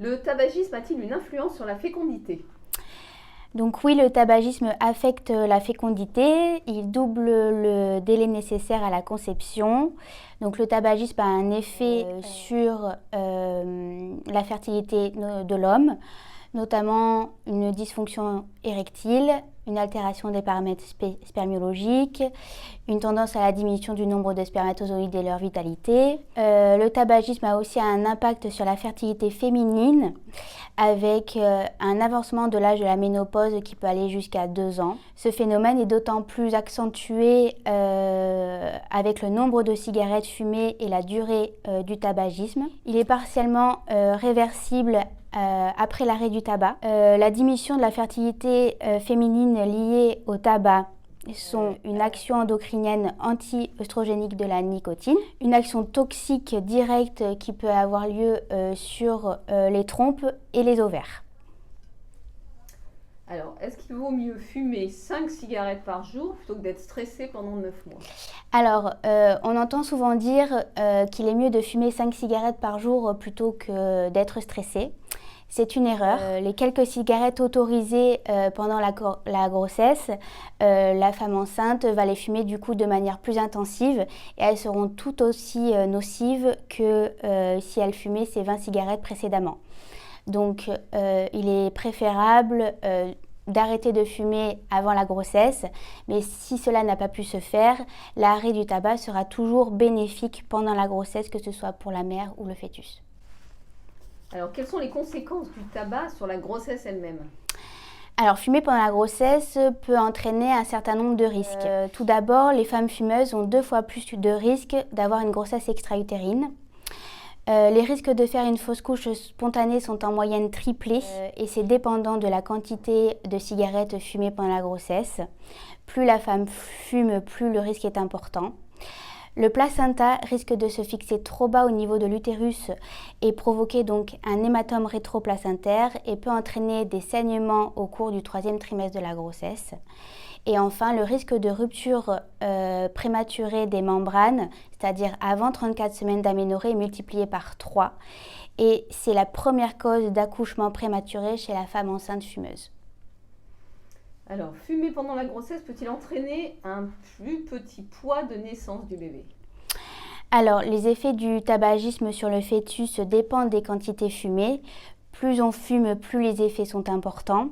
Le tabagisme a-t-il une influence sur la fécondité? Donc oui, le tabagisme affecte la fécondité, il double le délai nécessaire à la conception. Donc le tabagisme a un effet sur la fertilité de l'homme, notamment une dysfonction érectile, une altération des paramètres spermiologiques, une tendance à la diminution du nombre de spermatozoïdes et leur vitalité. Le tabagisme a aussi un impact sur la fertilité féminine avec un avancement de l'âge de la ménopause qui peut aller jusqu'à 2 ans. Ce phénomène est d'autant plus accentué avec le nombre de cigarettes fumées et la durée du tabagisme. Il est partiellement réversible après l'arrêt du tabac. La diminution de la fertilité féminine liée au tabac sont une action endocrinienne anti-œstrogénique de la nicotine, une action toxique directe qui peut avoir lieu sur les trompes et les ovaires. Alors, est-ce qu'il vaut mieux fumer 5 cigarettes par jour plutôt que d'être stressé pendant 9 mois? Alors, on entend souvent dire qu'il est mieux de fumer 5 cigarettes par jour plutôt que d'être stressé. C'est une erreur. Les quelques cigarettes autorisées pendant la grossesse, la femme enceinte va les fumer du coup de manière plus intensive et elles seront tout aussi nocives que si elle fumait ces 20 cigarettes précédemment. Donc il est préférable d'arrêter de fumer avant la grossesse, mais si cela n'a pas pu se faire, l'arrêt du tabac sera toujours bénéfique pendant la grossesse, que ce soit pour la mère ou le fœtus. Alors, quelles sont les conséquences du tabac sur la grossesse elle-même? Alors, fumer pendant la grossesse peut entraîner un certain nombre de risques. Tout d'abord, les femmes fumeuses ont 2 fois plus de risques d'avoir une grossesse extra-utérine. Les risques de faire une fausse couche spontanée sont en moyenne triplés et c'est dépendant de la quantité de cigarettes fumées pendant la grossesse. Plus la femme fume, plus le risque est important. Le placenta risque de se fixer trop bas au niveau de l'utérus et provoquer donc un hématome rétroplacentaire et peut entraîner des saignements au cours du 3e trimestre de la grossesse. Et enfin, le risque de rupture prématurée des membranes, c'est-à-dire avant 34 semaines d'aménorrhée, est multiplié par 3. Et c'est la première cause d'accouchement prématuré chez la femme enceinte fumeuse. Alors, fumer pendant la grossesse peut-il entraîner un plus petit poids de naissance du bébé? Alors, les effets du tabagisme sur le fœtus dépendent des quantités fumées. Plus on fume, plus les effets sont importants.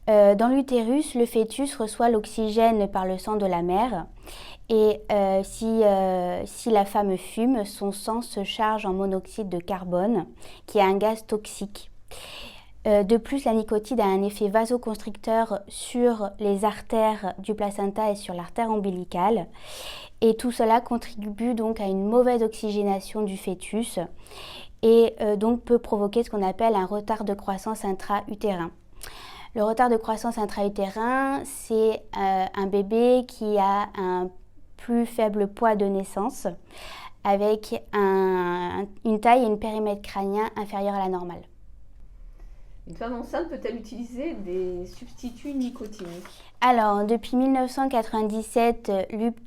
Dans l'utérus, le fœtus reçoit l'oxygène par le sang de la mère. Et si la femme fume, son sang se charge en monoxyde de carbone, qui est un gaz toxique. De plus, la nicotine a un effet vasoconstricteur sur les artères du placenta et sur l'artère ombilicale. Et tout cela contribue donc à une mauvaise oxygénation du fœtus et donc peut provoquer ce qu'on appelle un retard de croissance intra-utérin. Le retard de croissance intra-utérin, c'est un bébé qui a un plus faible poids de naissance avec une taille et un périmètre crânien inférieur à la normale. Une femme enceinte peut-elle utiliser des substituts nicotiniques? Alors, depuis 1997,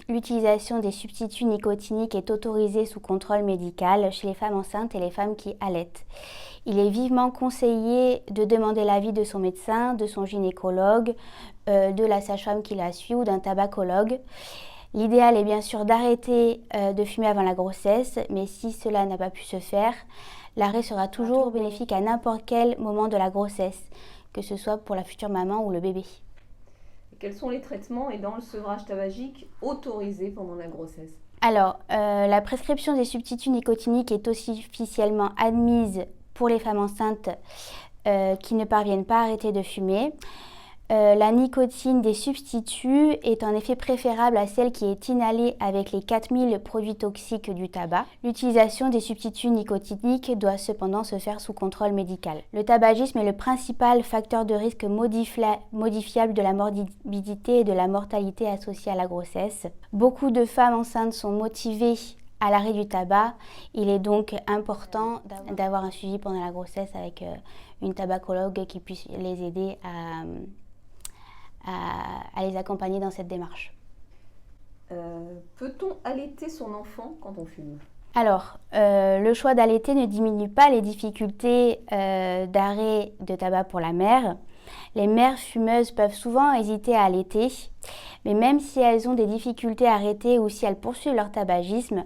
l'utilisation des substituts nicotiniques est autorisée sous contrôle médical chez les femmes enceintes et les femmes qui allaitent. Il est vivement conseillé de demander l'avis de son médecin, de son gynécologue, de la sage-femme qui la suit ou d'un tabacologue. L'idéal est bien sûr d'arrêter de fumer avant la grossesse, mais si cela n'a pas pu se faire, l'arrêt sera toujours bénéfique à n'importe quel moment de la grossesse, que ce soit pour la future maman ou le bébé. Et quels sont les traitements aidant le sevrage tabagique autorisés pendant la grossesse? Alors, la prescription des substituts nicotiniques est aussi officiellement admise pour les femmes enceintes qui ne parviennent pas à arrêter de fumer. La nicotine des substituts est en effet préférable à celle qui est inhalée avec les 4000 produits toxiques du tabac. L'utilisation des substituts nicotiniques doit cependant se faire sous contrôle médical. Le tabagisme est le principal facteur de risque modifiable de la morbidité et de la mortalité associée à la grossesse. Beaucoup de femmes enceintes sont motivées à l'arrêt du tabac. Il est donc important d'avoir un suivi pendant la grossesse avec une tabacologue qui puisse les aider à les accompagner dans cette démarche. Peut-on allaiter son enfant quand on fume? Alors, le choix d'allaiter ne diminue pas les difficultés d'arrêt de tabac pour la mère. Les mères fumeuses peuvent souvent hésiter à allaiter, mais même si elles ont des difficultés à arrêter ou si elles poursuivent leur tabagisme,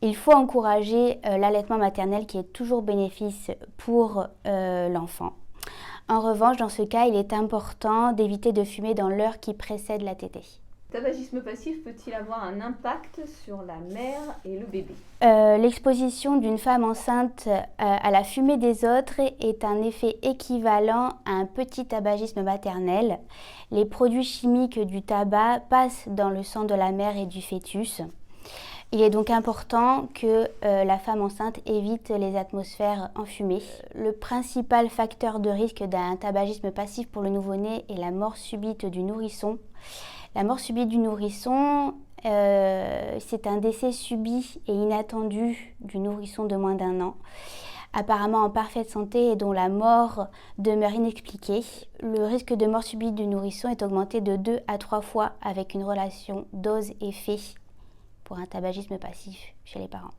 il faut encourager l'allaitement maternel qui est toujours bénéfique pour l'enfant. En revanche, dans ce cas, il est important d'éviter de fumer dans l'heure qui précède la tétée. Le tabagisme passif peut-il avoir un impact sur la mère et le bébé? L'exposition d'une femme enceinte à la fumée des autres est un effet équivalent à un petit tabagisme maternel. Les produits chimiques du tabac passent dans le sang de la mère et du fœtus. Il est donc important que la femme enceinte évite les atmosphères enfumées. Le principal facteur de risque d'un tabagisme passif pour le nouveau-né est la mort subite du nourrisson. La mort subite du nourrisson, c'est un décès subit et inattendu du nourrisson de moins d'1 an, apparemment en parfaite santé et dont la mort demeure inexpliquée. Le risque de mort subite du nourrisson est augmenté de 2 à 3 fois avec une relation dose-effet pour un tabagisme passif chez les parents.